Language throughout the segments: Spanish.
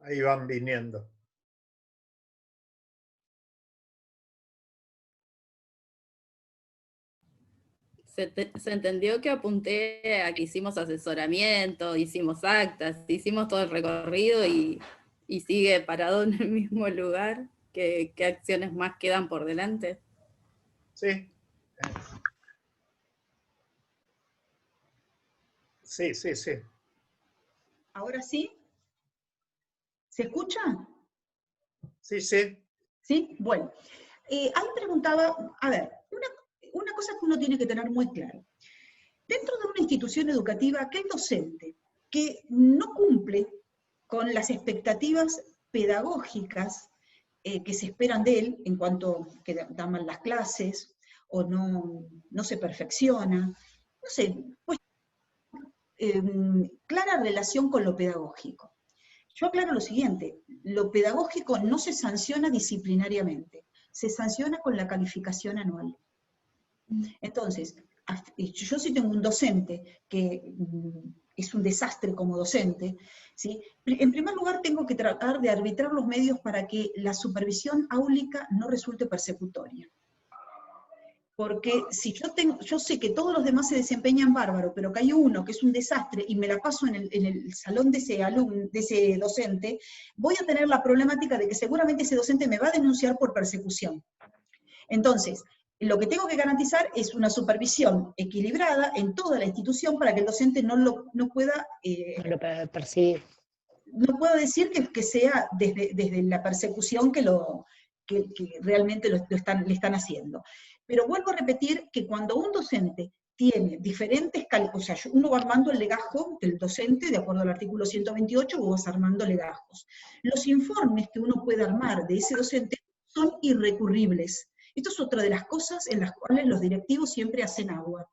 Ahí van viniendo. Se entendió que apunté a que hicimos asesoramiento, hicimos actas, hicimos todo el recorrido y sigue parado en el mismo lugar. ¿Qué acciones más quedan por delante? Sí. Sí, sí, sí. ¿Ahora sí? ¿Se escucha? Sí, sí. ¿Sí? Bueno. Ahí preguntaba, a ver, una cosa que uno tiene que tener muy claro. Dentro de una institución educativa, aquel docente que no cumple con las expectativas pedagógicas que se esperan de él en cuanto que da mal las clases, o no se perfecciona, no sé, pues, clara relación con lo pedagógico. Yo aclaro lo siguiente, lo pedagógico no se sanciona disciplinariamente, se sanciona con la calificación anual. Entonces, yo sí tengo un docente que es un desastre como docente, ¿sí? En primer lugar tengo que tratar de arbitrar los medios para que la supervisión áulica no resulte persecutoria. Porque si yo sé que todos los demás se desempeñan bárbaro, pero que hay uno que es un desastre y me la paso en el salón de ese alumno, de ese docente, voy a tener la problemática de que seguramente ese docente me va a denunciar por persecución. Entonces, lo que tengo que garantizar es una supervisión equilibrada en toda la institución para que el docente no pueda percibir. No puedo decir que sea desde la persecución que realmente le están haciendo. Pero vuelvo a repetir que cuando un docente tiene diferentes, o sea, uno va armando el legajo del docente, de acuerdo al artículo 128, vos vas armando legajos. Los informes que uno puede armar de ese docente son irrecurribles. Esto es otra de las cosas en las cuales los directivos siempre hacen agua.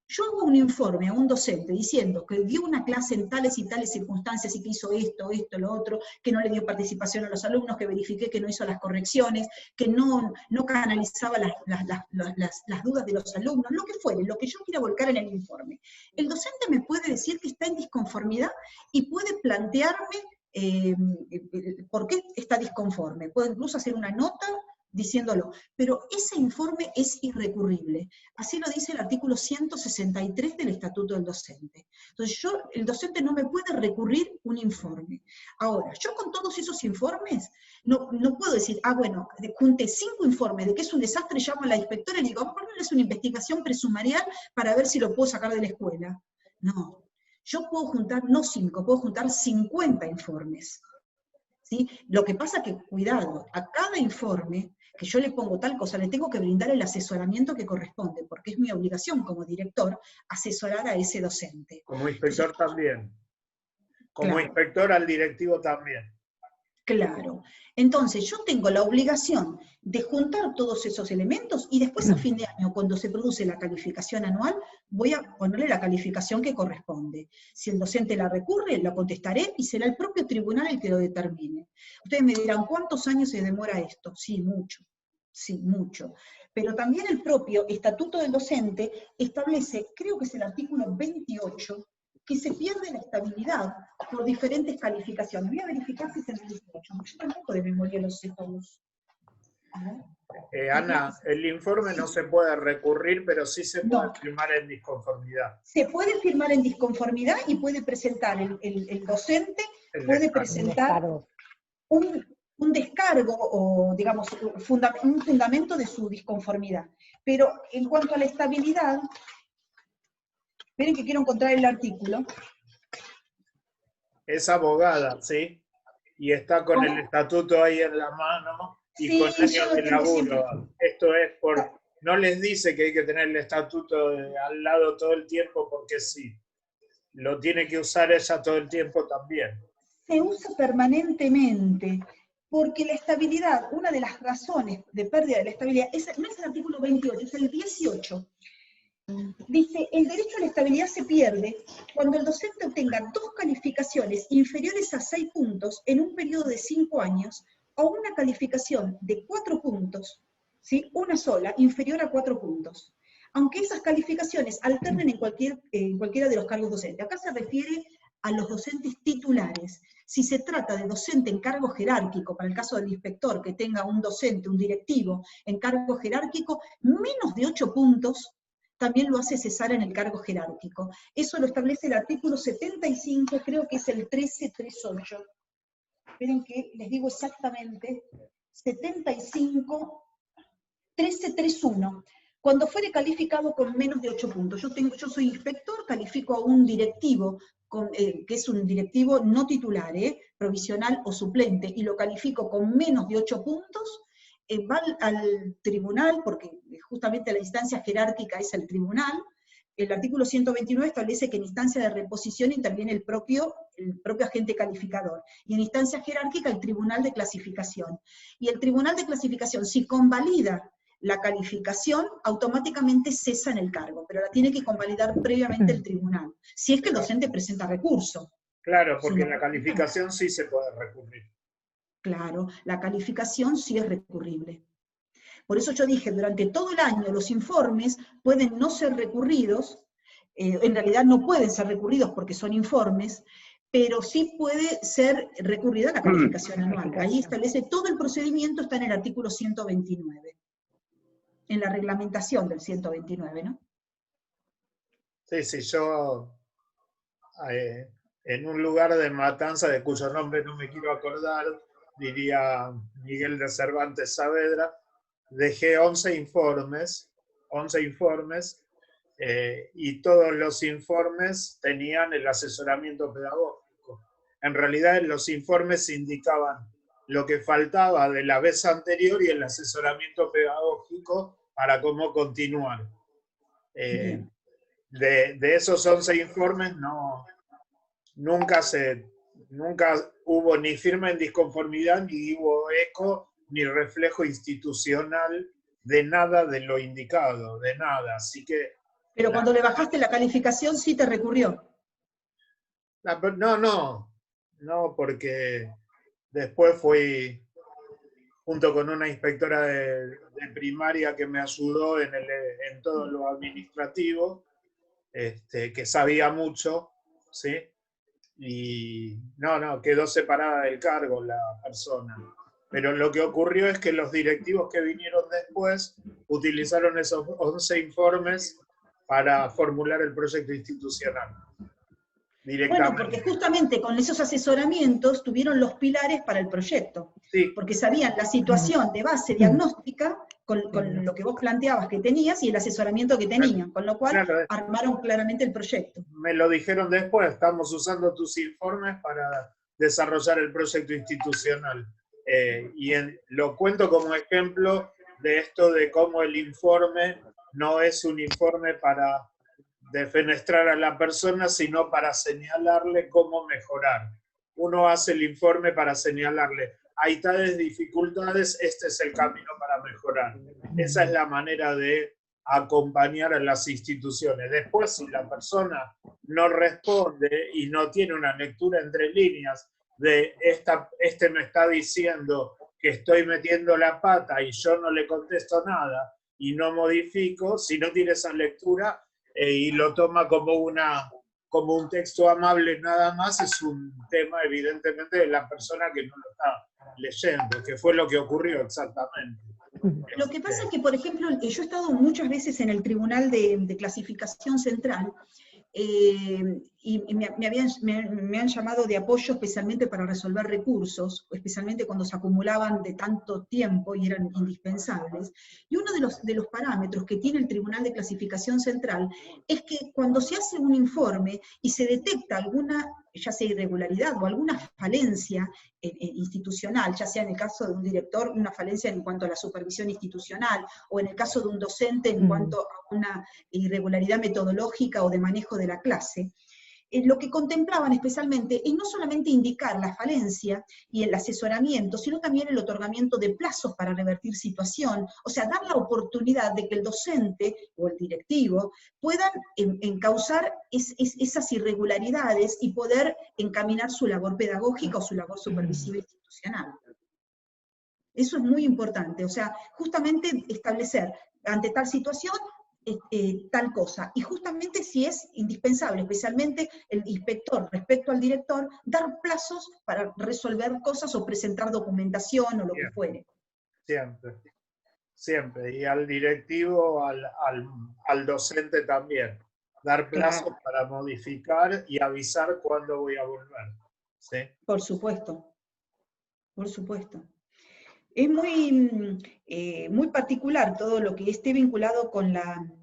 Yo hago un informe a un docente diciendo que dio una clase en tales y tales circunstancias y que hizo esto, lo otro, que no le dio participación a los alumnos, que verifiqué que no hizo las correcciones, que no canalizaba las dudas de los alumnos, lo que fuere, lo que yo quiera volcar en el informe. El docente me puede decir que está en disconformidad y puede plantearme por qué está disconforme. Puede incluso hacer una nota diciéndolo, pero ese informe es irrecurrible. Así lo dice el artículo 163 del Estatuto del Docente. Entonces el docente no me puede recurrir un informe. Ahora, yo con todos esos informes, no puedo decir, bueno, junté 5 informes de que es un desastre, llamo a la inspectora y digo, vamos a ponerles una investigación presumarial para ver si lo puedo sacar de la escuela. No, yo puedo juntar, no 5, puedo juntar 50 informes. ¿Sí? Lo que pasa que, cuidado, a cada informe que yo le pongo tal cosa, le tengo que brindar el asesoramiento que corresponde, porque es mi obligación como director asesorar a ese docente. Como inspector también. Como inspector al directivo también. Claro. Entonces, yo tengo la obligación de juntar todos esos elementos y después a fin de año, cuando se produce la calificación anual, voy a ponerle la calificación que corresponde. Si el docente la recurre, la contestaré y será el propio tribunal el que lo determine. Ustedes me dirán, ¿cuántos años se demora esto? Sí, mucho. Sí, mucho. Pero también el propio Estatuto del Docente establece, creo que es el artículo 28, que se pierde la estabilidad por diferentes calificaciones. Voy a verificar si es el 18. Yo tampoco de memoria los sé todos. Ana, el informe no se puede recurrir, pero sí se puede firmar en disconformidad. Se puede firmar en disconformidad y puede presentar el docente, puede presentar un descargo o, digamos, un fundamento de su disconformidad. Pero en cuanto a la estabilidad, esperen que quiero encontrar el artículo. Es abogada, ¿sí? Y está con el estatuto ahí en la mano y sí, con años de laburo. Esto es por... No les dice que hay que tener el estatuto al lado todo el tiempo porque sí. Lo tiene que usar ella todo el tiempo también. Se usa permanentemente, porque la estabilidad, una de las razones de pérdida de la estabilidad, no es el artículo 28, es el 18. Dice, el derecho a la estabilidad se pierde cuando el docente obtenga 2 calificaciones inferiores a 6 puntos en un periodo de 5 años, o una calificación de 4 puntos, ¿sí? Una sola, inferior a 4 puntos. Aunque esas calificaciones alternen en cualquiera de los cargos docentes. Acá se refiere a los docentes titulares. si se trata de docente en cargo jerárquico, para el caso del inspector, que tenga un docente, un directivo en cargo jerárquico, menos de 8 puntos también lo hace cesar en el cargo jerárquico. Eso lo establece el artículo 75, creo que es el 1338. Esperen que les digo exactamente, 75, 1331. Cuando fuere calificado con menos de 8 puntos. Yo soy inspector, califico a un directivo, que es un directivo no titular, provisional o suplente, y lo califico con menos de 8 puntos, va al tribunal, porque justamente la instancia jerárquica es el tribunal. El artículo 129 establece que en instancia de reposición interviene el propio agente calificador, y en instancia jerárquica el tribunal de clasificación. Y el tribunal de clasificación, si convalida la calificación, automáticamente cesa en el cargo, pero la tiene que convalidar previamente el tribunal, si es que el docente presenta recurso. Claro, porque la calificación sí se puede recurrir. Claro, la calificación sí es recurrible. Por eso yo dije, durante todo el año los informes pueden no ser recurridos, en realidad no pueden ser recurridos porque son informes, pero sí puede ser recurrida la calificación anual. Ahí establece todo el procedimiento, está en el artículo 129, en la reglamentación del 129, ¿no? Sí, yo en un lugar de Matanza, de cuyo nombre no me quiero acordar, diría Miguel de Cervantes Saavedra, dejé 11 informes, y todos los informes tenían el asesoramiento pedagógico. En realidad los informes indicaban lo que faltaba de la vez anterior y el asesoramiento pedagógico para cómo continuar. De esos 11 informes nunca hubo ni firma en disconformidad, ni hubo eco, ni reflejo institucional de nada de lo indicado, de nada. Así que... Pero cuando le bajaste la calificación sí te recurrió. No, porque después fui junto con una inspectora de primaria que me ayudó en todo lo administrativo, que sabía mucho, ¿sí? Y quedó separada del cargo la persona. Pero lo que ocurrió es que los directivos que vinieron después utilizaron esos 11 informes para formular el proyecto institucional. Bueno, porque justamente con esos asesoramientos tuvieron los pilares para el proyecto. Sí. Porque sabían la situación de base diagnóstica con lo que vos planteabas que tenías y el asesoramiento que tenían, con lo cual armaron claramente el proyecto. Me lo dijeron después, estamos usando tus informes para desarrollar el proyecto institucional. Lo cuento como ejemplo de esto de cómo el informe no es un informe para defenestrar a la persona, sino para señalarle cómo mejorar. Uno hace el informe para señalarle, hay tales dificultades, este es el camino para mejorar. Esa es la manera de acompañar a las instituciones. Después, si la persona no responde y no tiene una lectura entre líneas de este me está diciendo que estoy metiendo la pata y yo no le contesto nada y no modifico, si no tiene esa lectura y lo toma como un texto amable nada más, es un tema evidentemente de la persona que no lo está leyendo, que fue lo que ocurrió exactamente. Lo que pasa es que, por ejemplo, yo he estado muchas veces en el Tribunal de Clasificación Central, y me han llamado de apoyo especialmente para resolver recursos, especialmente cuando se acumulaban de tanto tiempo y eran indispensables. Y uno de los parámetros que tiene el Tribunal de Clasificación Central es que cuando se hace un informe y se detecta alguna, ya sea irregularidad o alguna falencia institucional, ya sea en el caso de un director, una falencia en cuanto a la supervisión institucional, o en el caso de un docente en cuanto a una irregularidad metodológica o de manejo de la clase, lo que contemplaban especialmente es no solamente indicar la falencia y el asesoramiento, sino también el otorgamiento de plazos para revertir situación, o sea, dar la oportunidad de que el docente o el directivo puedan encauzar esas irregularidades y poder encaminar su labor pedagógica o su labor supervisiva institucional. Eso es muy importante, o sea, justamente establecer ante tal situación tal cosa. Y justamente si es indispensable, especialmente el inspector respecto al director, dar plazos para resolver cosas o presentar documentación o lo que fuere. Siempre, siempre. Y al directivo, al docente también. Dar plazos para modificar y avisar cuándo voy a volver. ¿Sí? Por supuesto, por supuesto. Es muy, muy particular todo lo que esté vinculado con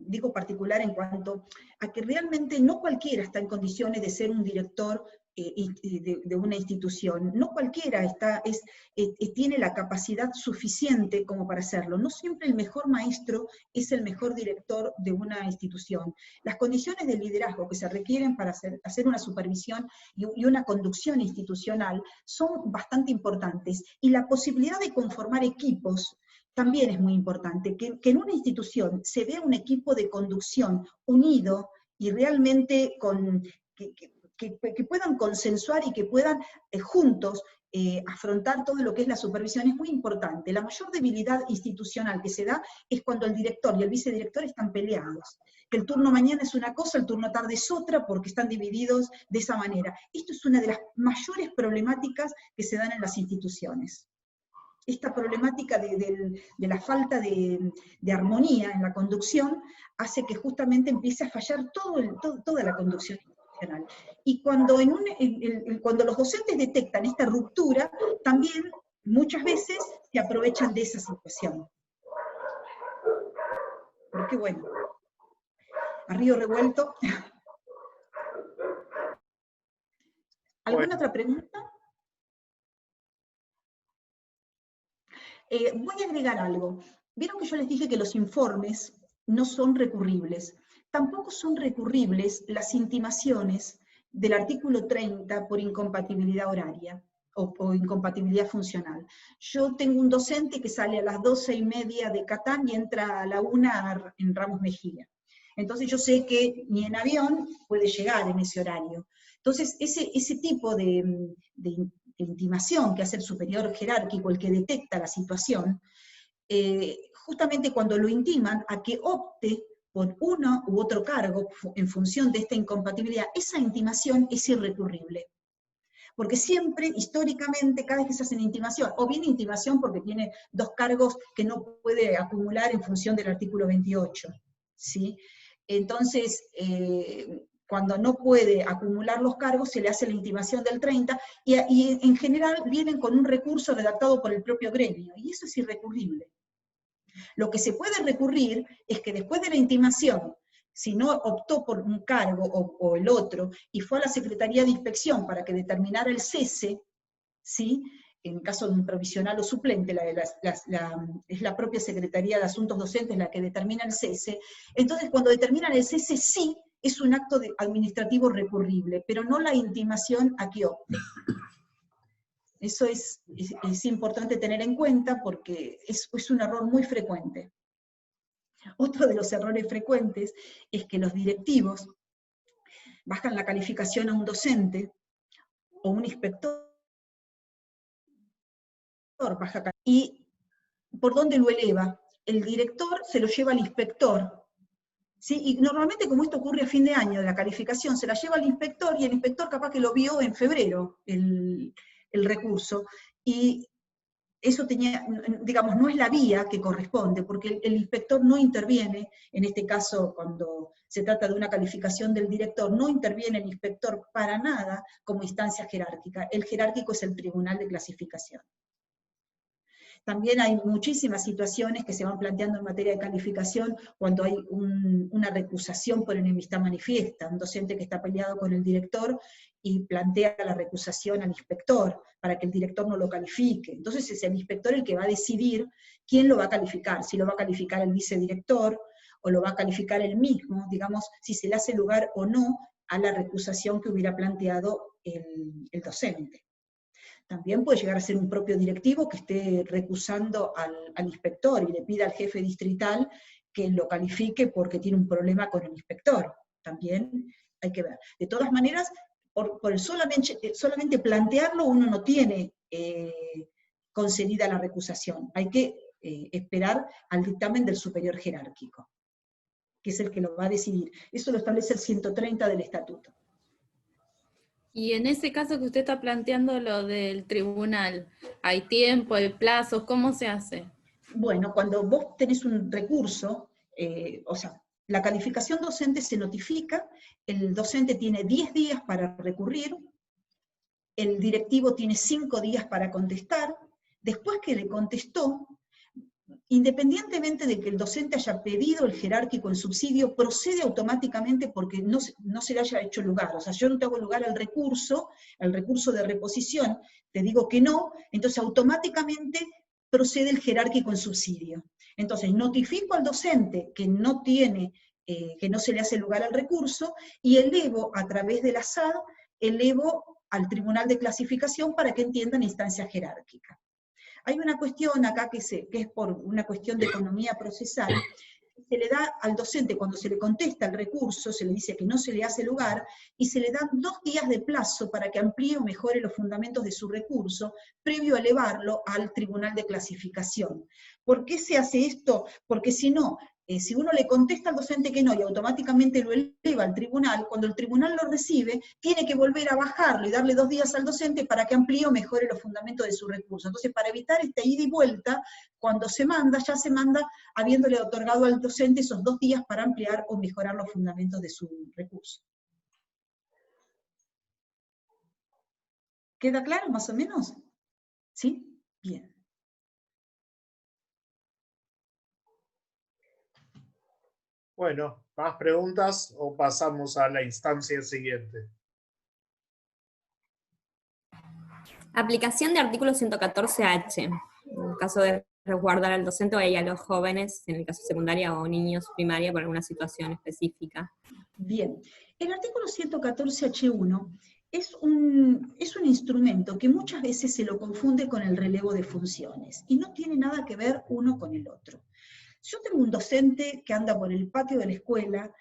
digo particular en cuanto a que realmente no cualquiera está en condiciones de ser un director de una institución, no cualquiera tiene la capacidad suficiente como para hacerlo, no siempre el mejor maestro es el mejor director de una institución. Las condiciones de liderazgo que se requieren para hacer una supervisión y una conducción institucional son bastante importantes, y la posibilidad de conformar equipos también es muy importante, que en una institución se vea un equipo de conducción unido y realmente que puedan consensuar y que puedan juntos afrontar todo lo que es la supervisión es muy importante. La mayor debilidad institucional que se da es cuando el director y el vicedirector están peleados, que el turno mañana es una cosa, el turno tarde es otra, porque están divididos de esa manera. Esto es una de las mayores problemáticas que se dan en las instituciones. Esta problemática de la falta de armonía en la conducción hace que justamente empiece a fallar toda la conducción institucional. Y cuando, cuando los docentes detectan esta ruptura, también muchas veces se aprovechan de esa situación. Porque bueno, a río revuelto. ¿Alguna otra pregunta? Voy a agregar algo. Vieron que yo les dije que los informes no son recurribles. Tampoco son recurribles las intimaciones del artículo 30 por incompatibilidad horaria o incompatibilidad funcional. Yo tengo un docente que sale a las 12:30 de Catán y entra a la 1 en Ramos Mejía. Entonces yo sé que ni en avión puede llegar en ese horario. Entonces ese tipo de intimación que hace el superior jerárquico, el que detecta la situación, justamente cuando lo intiman a que opte por uno u otro cargo en función de esta incompatibilidad, esa intimación es irrecurrible. Porque siempre, históricamente, cada vez que se hace una intimación, o bien intimación porque tiene 2 cargos que no puede acumular en función del artículo 28, ¿sí? Entonces, cuando no puede acumular los cargos, se le hace la intimación del 30, y en general vienen con un recurso redactado por el propio gremio, y eso es irrecurrible. Lo que se puede recurrir es que después de la intimación, si no optó por un cargo o el otro, y fue a la Secretaría de Inspección para que determinara el cese, ¿sí? En caso de un provisional o suplente, es la propia Secretaría de Asuntos Docentes la que determina el cese. Entonces, cuando determinan el cese, sí es un acto administrativo recurrible, pero no la intimación a que opte. Eso es importante tener en cuenta porque es un error muy frecuente. Otro de los errores frecuentes es que los directivos bajan la calificación a un docente o un inspector, y ¿por dónde lo eleva? El director se lo lleva al inspector, ¿sí? Y normalmente, como esto ocurre a fin de año, la calificación se la lleva al inspector, y el inspector capaz que lo vio en febrero, el recurso, y eso digamos, no es la vía que corresponde, porque el inspector no interviene, en este caso, cuando se trata de una calificación del director, no interviene el inspector para nada como instancia jerárquica. El jerárquico es el tribunal de clasificación. También hay muchísimas situaciones que se van planteando en materia de calificación cuando hay una recusación por enemistad manifiesta, un docente que está peleado con el director y plantea la recusación al inspector para que el director no lo califique. Entonces es el inspector el que va a decidir quién lo va a calificar, si lo va a calificar el vicedirector o lo va a calificar él mismo, digamos, si se le hace lugar o no a la recusación que hubiera planteado el docente. También puede llegar a ser un propio directivo que esté recusando al inspector y le pida al jefe distrital que lo califique porque tiene un problema con el inspector. También hay que ver. De todas maneras, por solamente plantearlo uno no tiene concedida la recusación. Hay que esperar al dictamen del superior jerárquico. que es el que lo va a decidir. Eso lo establece el 130 del estatuto. Y en ese caso que usted está planteando lo del tribunal, ¿hay tiempo, hay plazos? ¿Cómo se hace? Bueno, cuando vos tenés un recurso, o sea, la calificación docente se notifica, el docente tiene 10 días para recurrir, el directivo tiene 5 días para contestar, después que le contestó, independientemente de que el docente haya pedido el jerárquico en subsidio, procede automáticamente porque no se le haya hecho lugar. O sea, yo no te hago lugar al recurso de reposición, te digo que no, entonces automáticamente procede el jerárquico en subsidio. Entonces notifico al docente que no tiene, que no se le hace lugar al recurso, y elevo a través de la SAD, elevo al Tribunal de Clasificación para que entiendan instancia jerárquica. Hay una cuestión acá que es por una cuestión de economía procesal, se le da al docente cuando se le contesta el recurso, se le dice que no se le hace lugar, y se le dan 2 días de plazo para que amplíe o mejore los fundamentos de su recurso, previo a elevarlo al Tribunal de Clasificación. ¿Por qué se hace esto? Porque si no, si uno le contesta al docente que no y automáticamente lo eleva al tribunal, cuando el tribunal lo recibe, tiene que volver a bajarlo y darle 2 días al docente para que amplíe o mejore los fundamentos de su recurso. Entonces, para evitar esta ida y vuelta, cuando se manda, ya se manda habiéndole otorgado al docente esos 2 días para ampliar o mejorar los fundamentos de su recurso. ¿Queda claro, más o menos? ¿Sí? Bien. Bueno, ¿más preguntas o pasamos a la instancia siguiente? Aplicación de artículo 114H. En el caso de resguardar al docente o a los jóvenes, en el caso secundaria o niños primaria por alguna situación específica. Bien, el artículo 114H1 es un instrumento que muchas veces se lo confunde con el relevo de funciones, y no tiene nada que ver uno con el otro. Yo tengo un docente que anda por el patio de la escuela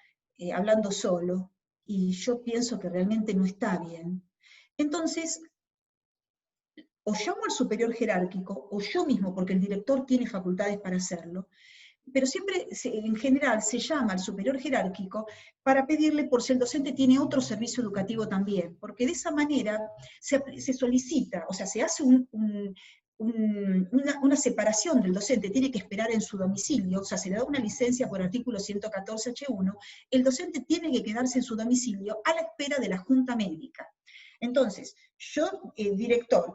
hablando solo, y yo pienso que realmente no está bien. Entonces, o llamo al superior jerárquico, o yo mismo, porque el director tiene facultades para hacerlo, pero siempre, en general, se llama al superior jerárquico para pedirle por si el docente tiene otro servicio educativo también, porque de esa manera se solicita, o sea, se hace una separación del docente, tiene que esperar en su domicilio, o sea, se le da una licencia por artículo 114H1, el docente tiene que quedarse en su domicilio a la espera de la junta médica. Entonces, yo, director,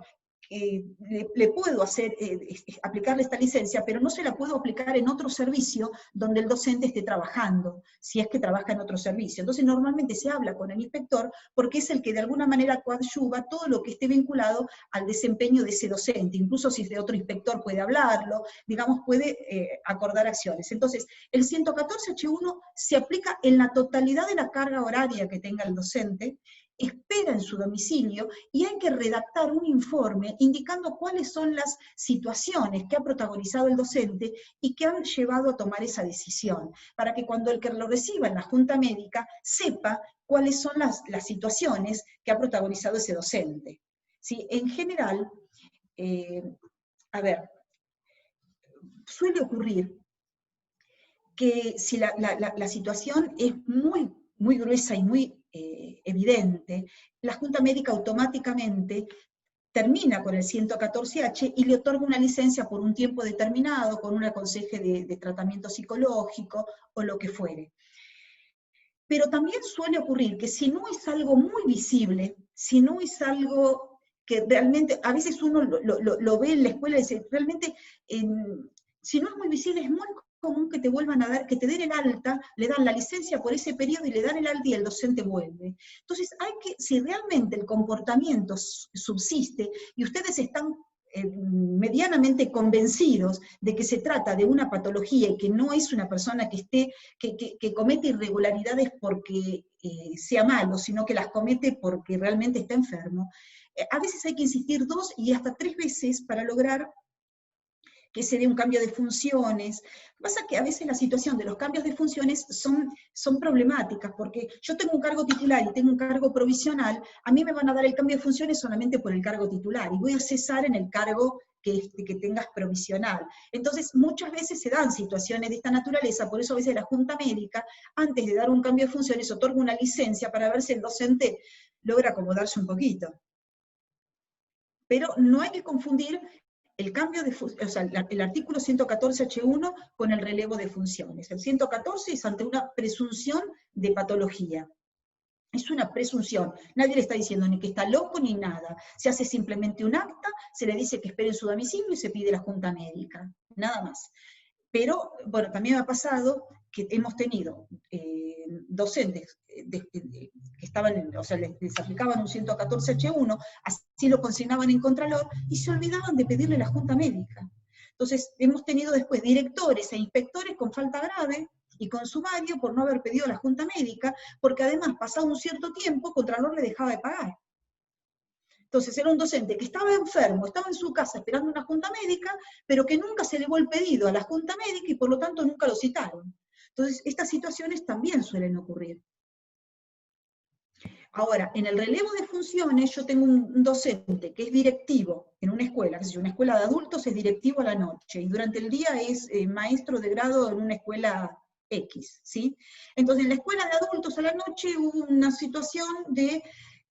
le puedo aplicarle esta licencia, pero no se la puedo aplicar en otro servicio donde el docente esté trabajando, si es que trabaja en otro servicio. Entonces normalmente se habla con el inspector porque es el que de alguna manera coadyuva todo lo que esté vinculado al desempeño de ese docente, incluso si es de otro inspector puede hablarlo, digamos, puede acordar acciones. Entonces, el 114H1 se aplica en la totalidad de la carga horaria que tenga el docente, espera en su domicilio y hay que redactar un informe indicando cuáles son las situaciones que ha protagonizado el docente y que han llevado a tomar esa decisión, para que cuando el que lo reciba en la junta médica sepa cuáles son las situaciones que ha protagonizado ese docente. ¿Sí? En general, suele ocurrir que si la situación es muy gruesa y muy evidente, la Junta Médica automáticamente termina con el 114H y le otorga una licencia por un tiempo determinado, con un aconseje de tratamiento psicológico o lo que fuere. Pero también suele ocurrir que si no es algo muy visible, si no es algo que realmente, a veces uno lo ve en la escuela y dice, realmente, si no es muy visible, es muy común que te vuelvan a dar, que te den el alta, le dan la licencia por ese periodo y le dan el alta y el docente vuelve. Entonces, si realmente el comportamiento subsiste y ustedes están medianamente convencidos de que se trata de una patología y que no es una persona que comete irregularidades porque sea malo, sino que las comete porque realmente está enfermo, a veces hay que insistir 2 y hasta 3 veces para lograr que se dé un cambio de funciones. Pasa que a veces la situación de los cambios de funciones son problemáticas, porque yo tengo un cargo titular y tengo un cargo provisional, a mí me van a dar el cambio de funciones solamente por el cargo titular, y voy a cesar en el cargo que tengas provisional. Entonces, muchas veces se dan situaciones de esta naturaleza, por eso a veces la Junta Médica, antes de dar un cambio de funciones, otorga una licencia para ver si el docente logra acomodarse un poquito. Pero no hay que confundir el cambio de, o sea, el artículo 114H1 con el relevo de funciones. El 114 es ante una presunción de patología. Es una presunción. Nadie le está diciendo ni que está loco ni nada. Se hace simplemente un acta, se le dice que espere en su domicilio y se pide la Junta Médica. Nada más. Pero, bueno, también me ha pasado que hemos tenido docentes que estaban, o sea, les aplicaban un 114H1, así lo consignaban en Contralor, y se olvidaban de pedirle la Junta Médica. Entonces, hemos tenido después directores e inspectores con falta grave, y con sumario por no haber pedido la Junta Médica, porque además, pasado un cierto tiempo, Contralor le dejaba de pagar. Entonces era un docente que estaba enfermo, estaba en su casa esperando una Junta Médica, pero que nunca se elevó el pedido a la Junta Médica y por lo tanto nunca lo citaron. Entonces, estas situaciones también suelen ocurrir. Ahora, en el relevo de funciones, yo tengo un docente que es directivo en una escuela, que es una escuela de adultos, es directivo a la noche, y durante el día es maestro de grado en una escuela X, ¿sí? Entonces, en la escuela de adultos a la noche hubo una situación de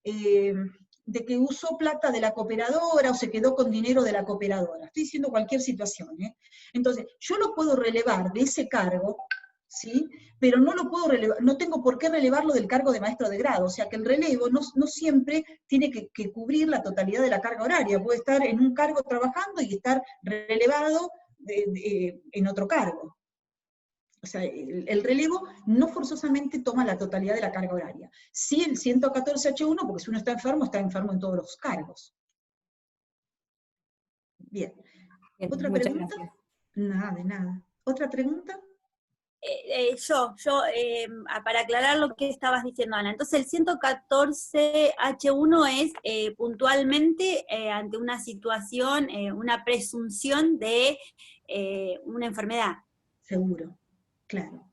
que usó plata de la cooperadora o se quedó con dinero de la cooperadora. Estoy diciendo cualquier situación, ¿eh? Entonces, yo lo puedo relevar de ese cargo, ¿sí? Pero no lo puedo relevar, no tengo por qué relevarlo del cargo de maestro de grado, o sea que el relevo no siempre tiene que cubrir la totalidad de la carga horaria, puede estar en un cargo trabajando y estar relevado en otro cargo. O sea, el relevo no forzosamente toma la totalidad de la carga horaria. Sí el 114H1, porque si uno está enfermo en todos los cargos. Bien. ¿Otra pregunta? Gracias. Nada, de nada. ¿Otra pregunta? Para aclarar lo que estabas diciendo, Ana, entonces el 114H1 es puntualmente ante una situación, una presunción de una enfermedad. Seguro, claro.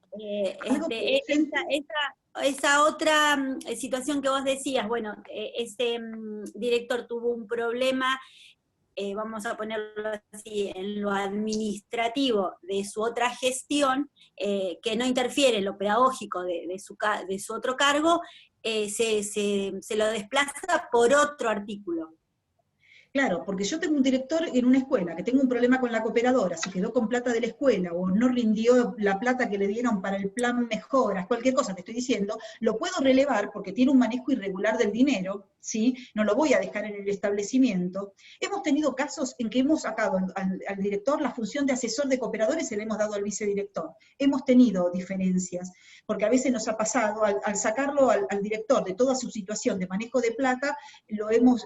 Esa otra situación que vos decías, bueno, ese director tuvo un problema, vamos a ponerlo así, en lo administrativo de su otra gestión, que no interfiere en lo pedagógico de su otro cargo, se lo desplaza por otro artículo. Claro, porque yo tengo un director en una escuela que tengo un problema con la cooperadora, se quedó con plata de la escuela o no rindió la plata que le dieron para el plan mejoras, cualquier cosa te estoy diciendo, lo puedo relevar porque tiene un manejo irregular del dinero, ¿sí? No lo voy a dejar en el establecimiento. Hemos tenido casos en que hemos sacado al director la función de asesor de cooperadores y se le hemos dado al vicedirector. Hemos tenido diferencias, porque a veces nos ha pasado, al sacarlo al director de toda su situación de manejo de plata, lo hemos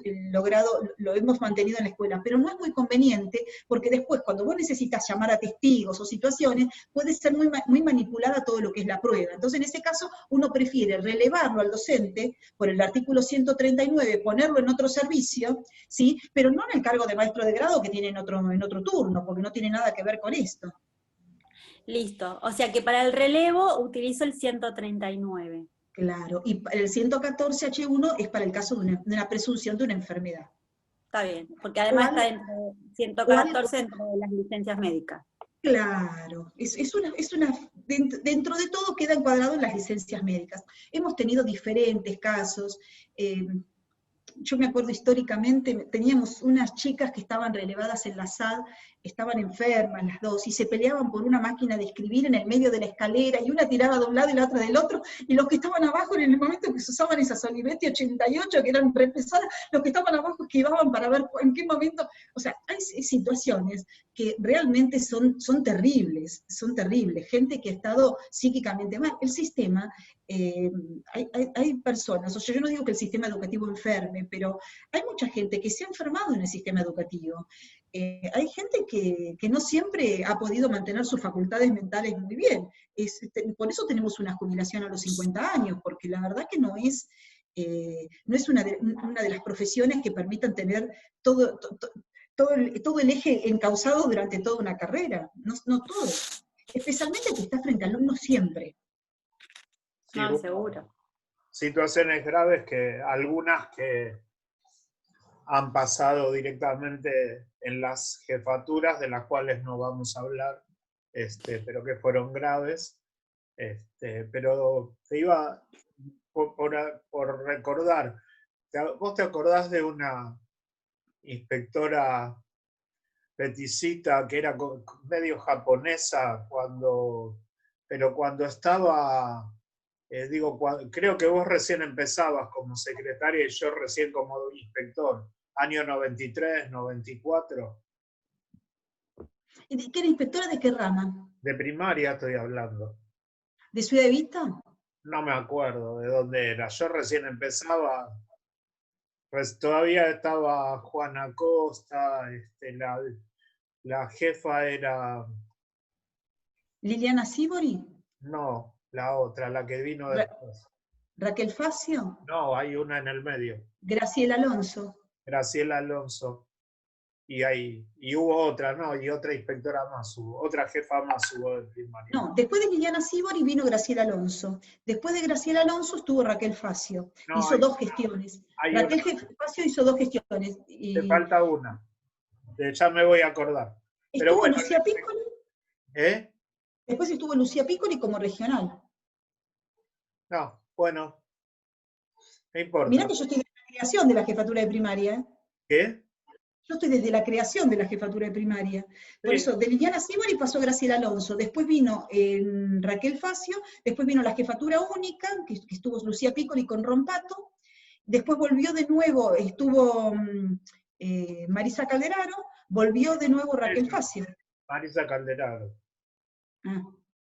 mantenido en la escuela, pero no es muy conveniente, porque después cuando vos necesitas llamar a testigos o situaciones, puede ser muy manipulada todo lo que es la prueba. Entonces en ese caso uno prefiere relevarlo al docente por el artículo 139, ponerlo en otro servicio, ¿sí? Pero no en el cargo de maestro de grado que tiene en otro turno, porque no tiene nada que ver con esto. Listo, o sea que para el relevo utilizo el 139. Claro, y el 114H1 es para el caso de una presunción de una enfermedad. Está bien, porque además está dentro de 114 dentro de las licencias médicas. Claro, dentro de todo queda encuadrado en las licencias médicas. Hemos tenido diferentes casos. Yo me acuerdo históricamente, teníamos unas chicas que estaban relevadas en la SAD, estaban enfermas las dos, y se peleaban por una máquina de escribir en el medio de la escalera, y una tiraba de un lado y la otra del otro, y los que estaban abajo, en el momento que se usaban esas Olivetti 88, que eran re pesadas, los que estaban abajo esquivaban para ver en qué momento, o sea, hay situaciones que realmente son terribles, gente que ha estado psíquicamente mal. El sistema, hay personas, o sea, yo no digo que el sistema educativo enferme, pero hay mucha gente que se ha enfermado en el sistema educativo. Hay gente que no siempre ha podido mantener sus facultades mentales muy bien. Por eso tenemos una jubilación a los 50 años, porque la verdad que no es una de las profesiones que permitan tener todo el eje encauzado durante toda una carrera. No todo. Especialmente que está frente a alumnos siempre. Sí, no, seguro. Situaciones graves que algunas han pasado directamente en las jefaturas, de las cuales no vamos a hablar, pero que fueron graves. Pero te iba por recordar, ¿vos te acordás de una inspectora peticita que era medio japonesa pero cuando estaba, creo que vos recién empezabas como secretaria y yo recién como inspector, año 93, 94? ¿Y qué era inspectora de qué rama? De primaria estoy hablando. ¿De Ciudad de Vista? No me acuerdo de dónde era. Yo recién empezaba, pues todavía estaba Juana Costa, la jefa era, ¿Liliana Sibori? no, la otra, la que vino después. ¿Raquel Facio? No, hay una en el medio. ¿Graciela Alonso? Graciela Alonso. Y hubo otra, ¿no? Y otra inspectora más hubo, otra jefa más hubo de primaria. No, después de Liliana Sibori vino Graciela Alonso. Después de Graciela Alonso estuvo Raquel Facio. No, hizo dos gestiones. Raquel Facio hizo dos gestiones. Te falta una. Ya me voy a acordar. Pero Estuvo bueno, Lucía Piccoli. ¿eh? Después estuvo Lucía Piccoli como regional. No, bueno. No importa. Mirá que yo estoy desde la creación de la jefatura de primaria. ¿Eh? ¿Qué? Yo estoy desde la creación de la jefatura de primaria. Por eso, de Liliana Sibori pasó Graciela Alonso, después vino Raquel Facio, después vino la jefatura única, que estuvo Lucía Piccoli con Rompato, después volvió de nuevo, estuvo Marisa Calderaro, volvió de nuevo Raquel Facio. Marisa Calderaro. Ah.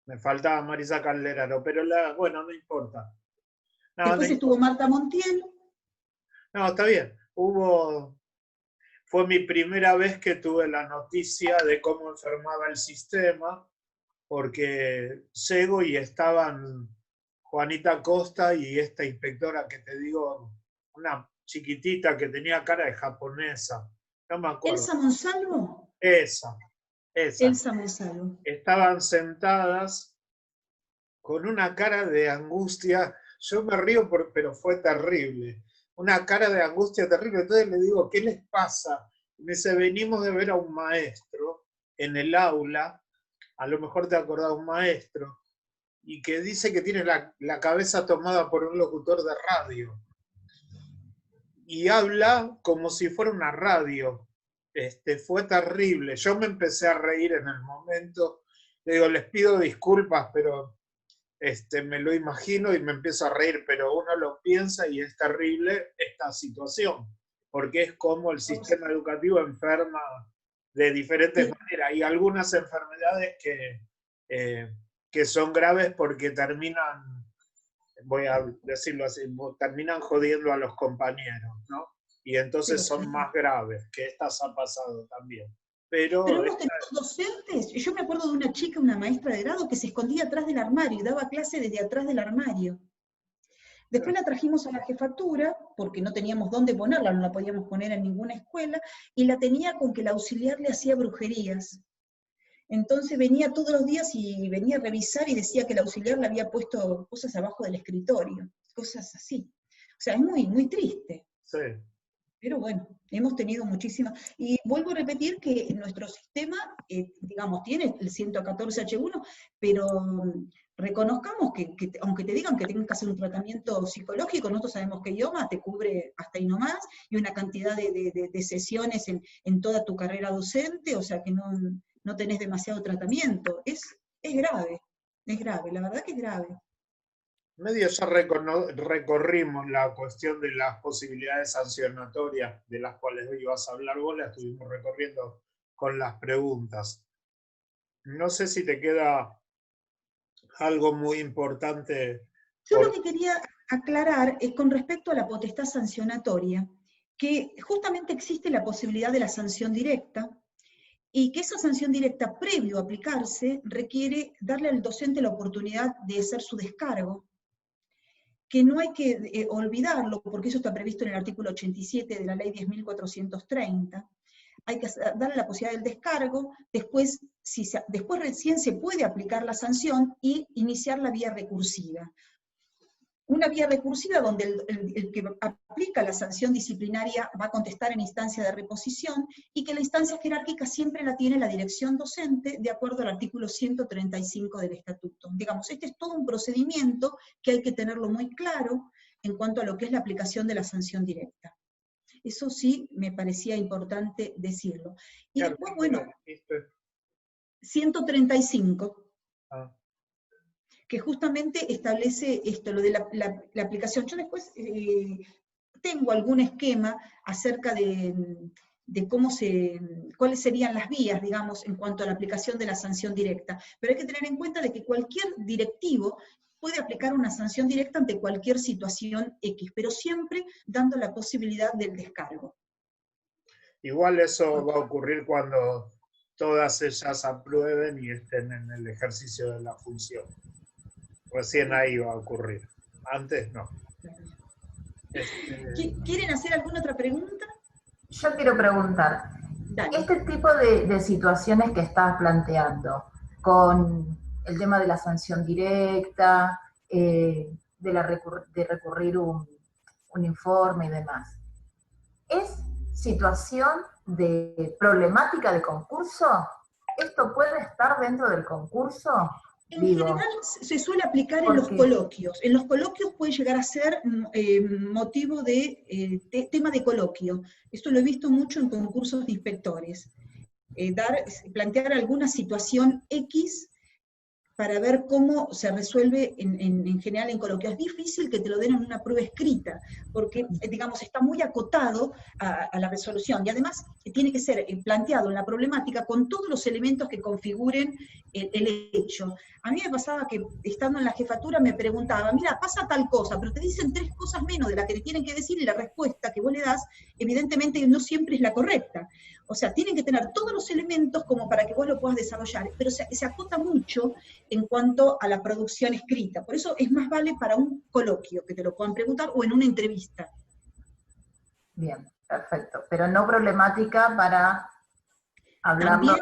Me faltaba Marisa Calderaro, pero bueno, no importa. No, después no estuvo importa. Marta Montiel. No, está bien. Fue mi primera vez que tuve la noticia de cómo enfermaba el sistema, porque llego y estaban Juanita Costa y esta inspectora que te digo, una chiquitita que tenía cara de japonesa. No me acuerdo. ¿Elsa Monsalvo? Esa. Elsa Monsalvo. Estaban sentadas con una cara de angustia. Yo me río, pero fue terrible. Una cara de angustia terrible. Entonces le digo, ¿qué les pasa? Y me dice, venimos de ver a un maestro en el aula, a lo mejor te acordás, un maestro, y que dice que tiene la cabeza tomada por un locutor de radio. Y habla como si fuera una radio. Fue terrible. Yo me empecé a reír en el momento. Le digo, les pido disculpas, pero me lo imagino y me empiezo a reír, pero uno lo piensa y es terrible esta situación, porque es como el sistema educativo enferma de diferentes maneras. Hay algunas enfermedades que son graves porque terminan, voy a decirlo así, terminan jodiendo a los compañeros, ¿no? Y entonces son más graves, que estas han pasado también. Pero hemos tenido docentes, yo me acuerdo de una chica, una maestra de grado, que se escondía atrás del armario y daba clase desde atrás del armario. Después la trajimos a la jefatura, porque no teníamos dónde ponerla, no la podíamos poner en ninguna escuela, y la tenía con que el auxiliar le hacía brujerías. Entonces venía todos los días y venía a revisar y decía que el auxiliar le había puesto cosas abajo del escritorio, cosas así. O sea, es muy, muy triste. Sí. Pero bueno, hemos tenido muchísimas. Y vuelvo a repetir que nuestro sistema, digamos, tiene el 114H1, pero reconozcamos que aunque te digan que tengas que hacer un tratamiento psicológico, nosotros sabemos que IOMA te cubre hasta ahí nomás, y una cantidad de sesiones en toda tu carrera docente, o sea que no tenés demasiado tratamiento. Es grave, la verdad que es grave. Medio ya recorrimos la cuestión de las posibilidades sancionatorias de las cuales ibas a hablar vos, la estuvimos recorriendo con las preguntas. No sé si te queda algo muy importante. Yo lo que quería aclarar es con respecto a la potestad sancionatoria, que justamente existe la posibilidad de la sanción directa, y que esa sanción directa, previo a aplicarse, requiere darle al docente la oportunidad de hacer su descargo, que no hay que olvidarlo, porque eso está previsto en el artículo 87 de la ley 10.430, hay que darle la posibilidad del descargo, después recién se puede aplicar la sanción y iniciar la vía recursiva. una vía recursiva donde el que aplica la sanción disciplinaria va a contestar en instancia de reposición, y que la instancia jerárquica siempre la tiene la dirección docente, de acuerdo al artículo 135 del estatuto. Digamos, este es todo un procedimiento que hay que tenerlo muy claro en cuanto a lo que es la aplicación de la sanción directa. Eso sí me parecía importante decirlo. Y después, bueno, 135. Que justamente establece esto, lo de la aplicación. Yo después tengo algún esquema acerca de cuáles serían las vías, digamos, en cuanto a la aplicación de la sanción directa. Pero hay que tener en cuenta de que cualquier directivo puede aplicar una sanción directa ante cualquier situación X, pero siempre dando la posibilidad del descargo. Igual eso va a ocurrir cuando todas ellas aprueben y estén en el ejercicio de la función. Recién ahí va a ocurrir. Antes no. ¿Quieren hacer alguna otra pregunta? Yo quiero preguntar, Dale. este tipo de situaciones que estás planteando, con el tema de la sanción directa, de recurrir un informe y demás, ¿es situación de problemática de concurso? ¿Esto puede estar dentro del concurso? En general se suele aplicar en los coloquios. En los coloquios puede llegar a ser motivo de tema de coloquio. Esto lo he visto mucho en concursos de inspectores. Plantear alguna situación X para ver cómo se resuelve en general en coloquio. Es difícil que te lo den en una prueba escrita, porque, digamos, está muy acotado a la resolución, y además tiene que ser planteado en la problemática con todos los elementos que configuren el hecho. A mí me pasaba que, estando en la jefatura, me preguntaba, mira, pasa tal cosa, pero te dicen 3 cosas menos de las que te tienen que decir, y la respuesta que vos le das, evidentemente no siempre es la correcta. O sea, tienen que tener todos los elementos como para que vos lo puedas desarrollar, pero se acota mucho en cuanto a la producción escrita. Por eso es más vale para un coloquio, que te lo puedan preguntar, o en una entrevista. Bien, perfecto. Pero no problemática para hablarlo.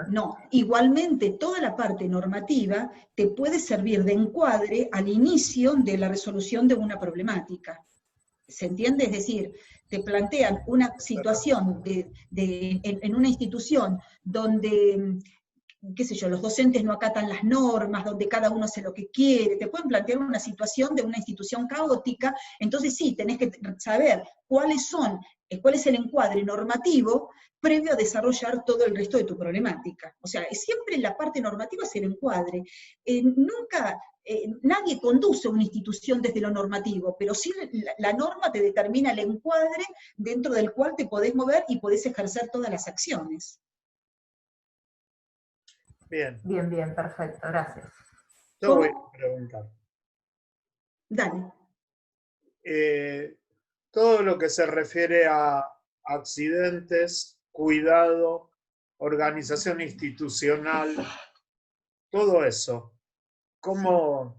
No, igualmente toda la parte normativa te puede servir de encuadre al inicio de la resolución de una problemática. ¿Se entiende? Es decir, te plantean una situación en una institución donde, qué sé yo, los docentes no acatan las normas, donde cada uno hace lo que quiere, te pueden plantear una situación de una institución caótica, entonces sí, tenés que saber cuál es el encuadre normativo previo a desarrollar todo el resto de tu problemática. O sea, siempre la parte normativa es el encuadre. Nadie conduce una institución desde lo normativo, pero sí la norma te determina el encuadre dentro del cual te podés mover y podés ejercer todas las acciones. Bien. Bien, bien, perfecto, gracias. Yo voy a preguntar. Dale. Todo lo que se refiere a accidentes, cuidado, organización institucional, todo eso, ¿cómo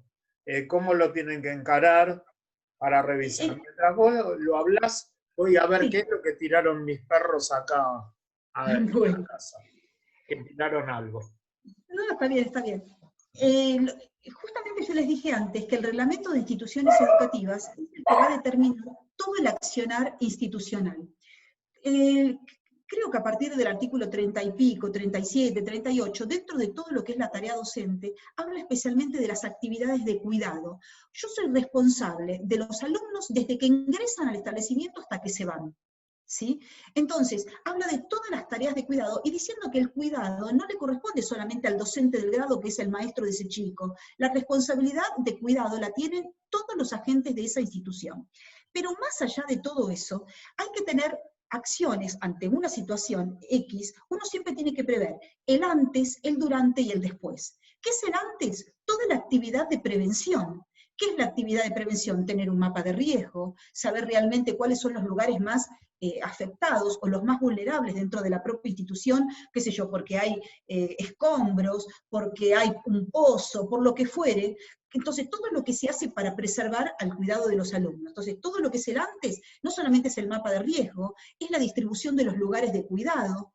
lo tienen que encarar para revisar? Mientras vos lo hablás, voy a ver qué es lo que tiraron mis perros acá en la casa. Que tiraron algo. No, está bien, está bien. Justamente yo les dije antes que el reglamento de instituciones educativas es el que va a determinar todo el accionar institucional. Creo que a partir del artículo 30 y pico, 37, 38, dentro de todo lo que es la tarea docente, habla especialmente de las actividades de cuidado. Yo soy responsable de los alumnos desde que ingresan al establecimiento hasta que se van. ¿Sí? Entonces, habla de todas las tareas de cuidado y diciendo que el cuidado no le corresponde solamente al docente del grado, que es el maestro de ese chico. La responsabilidad de cuidado la tienen todos los agentes de esa institución. Pero más allá de todo eso, hay que tener acciones ante una situación X. Uno siempre tiene que prever el antes, el durante y el después. ¿Qué es el antes? Toda la actividad de prevención. ¿Qué es la actividad de prevención? Tener un mapa de riesgo, saber realmente cuáles son los lugares más afectados o los más vulnerables dentro de la propia institución, qué sé yo, porque hay escombros, porque hay un pozo, por lo que fuere. Entonces, todo lo que se hace para preservar al cuidado de los alumnos. Entonces, todo lo que es el antes, no solamente es el mapa de riesgo, es la distribución de los lugares de cuidado,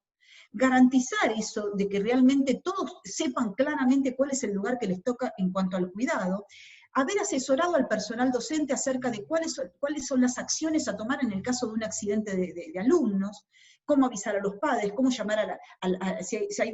garantizar eso, de que realmente todos sepan claramente cuál es el lugar que les toca en cuanto al cuidado. haber asesorado al personal docente acerca de cuáles son las acciones a tomar en el caso de un accidente de alumnos, cómo avisar a los padres, cómo llamar si hay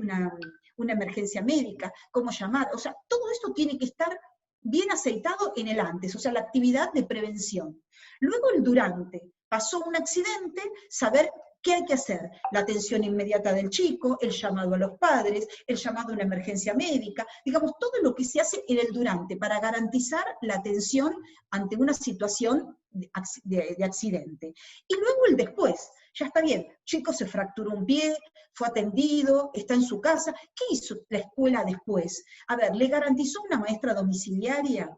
una emergencia médica, cómo llamar, o sea, todo esto tiene que estar bien aceitado en el antes, o sea, la actividad de prevención. Luego el durante, pasó un accidente, saber qué hay que hacer, la atención inmediata del chico, el llamado a los padres, el llamado a una emergencia médica, digamos, todo lo que se hace en el durante para garantizar la atención ante una situación de accidente. Y luego el después, ya está bien, chico se fracturó un pie, fue atendido, está en su casa, ¿qué hizo la escuela después? A ver, ¿le garantizó una maestra domiciliaria?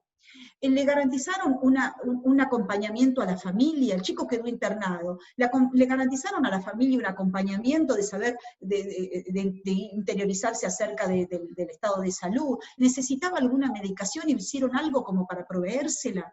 ¿Le garantizaron un acompañamiento a la familia? El chico quedó internado. ¿Le garantizaron a la familia un acompañamiento de saber, de interiorizarse acerca del estado de salud? ¿Necesitaba alguna medicación y hicieron algo como para proveérsela?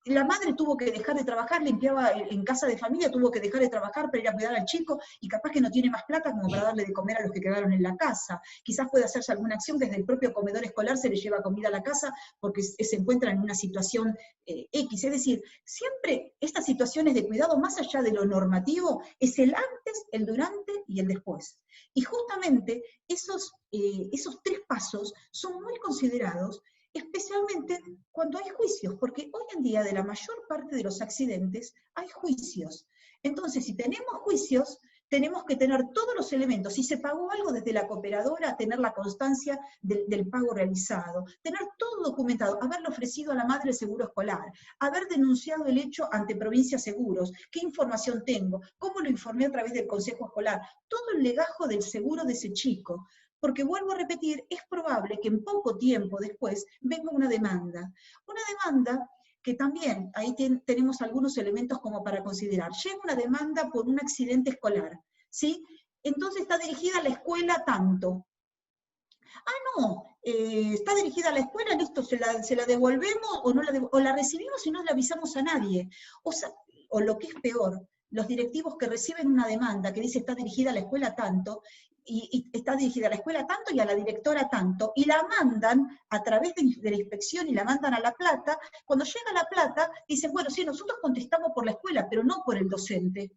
La madre tuvo que dejar de trabajar, limpiaba en casa de familia, tuvo que dejar de trabajar para ir a cuidar al chico, y capaz que no tiene más plata como para darle de comer a los que quedaron en la casa. Quizás puede hacerse alguna acción que desde el propio comedor escolar se le lleva comida a la casa porque se encuentra en una situación X. Es decir, siempre estas situaciones de cuidado, más allá de lo normativo, es el antes, el durante y el después. Y justamente esos 3 pasos son muy considerados, especialmente cuando hay juicios, porque hoy en día de la mayor parte de los accidentes hay juicios. Entonces, si tenemos juicios, tenemos que tener todos los elementos. Si se pagó algo desde la cooperadora, tener la constancia del pago realizado, tener todo documentado, haberle ofrecido a la madre el seguro escolar, haber denunciado el hecho ante Provincia Seguros, qué información tengo, cómo lo informé a través del consejo escolar, todo el legajo del seguro de ese chico. Porque vuelvo a repetir, es probable que en poco tiempo después venga una demanda. Una demanda que también, ahí tenemos algunos elementos como para considerar. Llega una demanda por un accidente escolar, ¿sí? Entonces está dirigida a la escuela tanto. Ah, no, está dirigida a la escuela, listo, se la devolvemos o la recibimos y no le avisamos a nadie. O lo que es peor, los directivos que reciben una demanda que dice está dirigida a la escuela tanto, y está dirigida a la escuela tanto y a la directora tanto, y la mandan a través de la inspección y la mandan a La Plata. Cuando llega a La Plata, dicen, bueno, sí, nosotros contestamos por la escuela, pero no por el docente.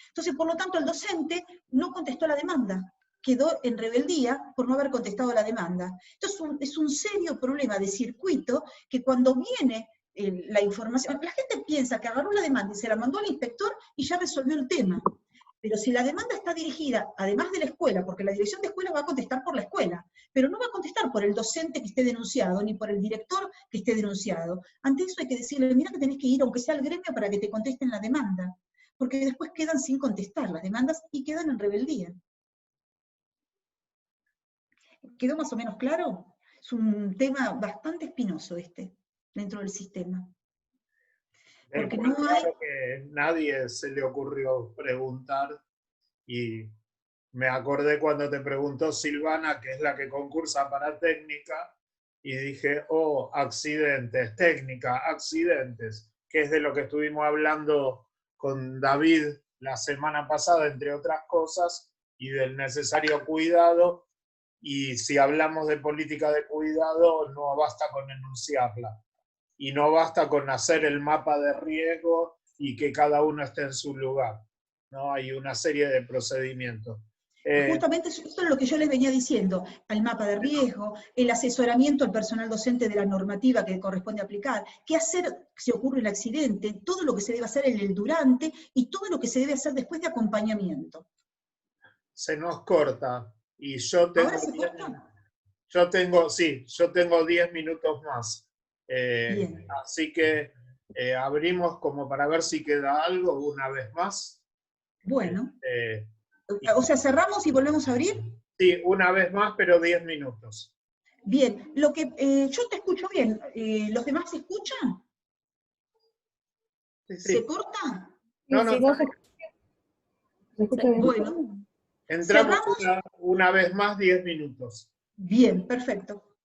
Entonces, por lo tanto, el docente no contestó la demanda, quedó en rebeldía por no haber contestado la demanda. Entonces, es un serio problema de circuito que cuando viene la información, la gente piensa que agarró la demanda y se la mandó al inspector y ya resolvió el tema. Pero si la demanda está dirigida, además de la escuela, porque la dirección de escuela va a contestar por la escuela, pero no va a contestar por el docente que esté denunciado, ni por el director que esté denunciado. Ante eso hay que decirle, mira que tenés que ir, aunque sea al gremio, para que te contesten la demanda, porque después quedan sin contestar las demandas y quedan en rebeldía. ¿Quedó más o menos claro? Es un tema bastante espinoso dentro del sistema. Porque no hay... Claro que nadie se le ocurrió preguntar, y me acordé cuando te preguntó Silvana, que es la que concursa para técnica, y dije, oh, accidentes, técnica, accidentes, que es de lo que estuvimos hablando con David la semana pasada, entre otras cosas, y del necesario cuidado. Y si hablamos de política de cuidado, no basta con enunciarla. Y no basta con hacer el mapa de riesgo y que cada uno esté en su lugar, ¿no? Hay una serie de procedimientos. Justamente eso es lo que yo les venía diciendo, al mapa de riesgo, el asesoramiento al personal docente de la normativa que corresponde aplicar, qué hacer si ocurre el accidente, todo lo que se debe hacer en el durante y todo lo que se debe hacer después de acompañamiento. Se nos corta, y yo tengo... ¿Ahora se corta? Yo tengo 10 minutos más. Así que abrimos como para ver si queda algo una vez más. Bueno. O sea, ¿cerramos y volvemos a abrir? Sí, una vez más, pero 10 minutos. Bien, yo te escucho bien. ¿Los demás se escuchan? Sí. ¿Se corta? No, no. ¿Se escucha bien? Bueno. Entramos una vez más 10 minutos. Bien, perfecto.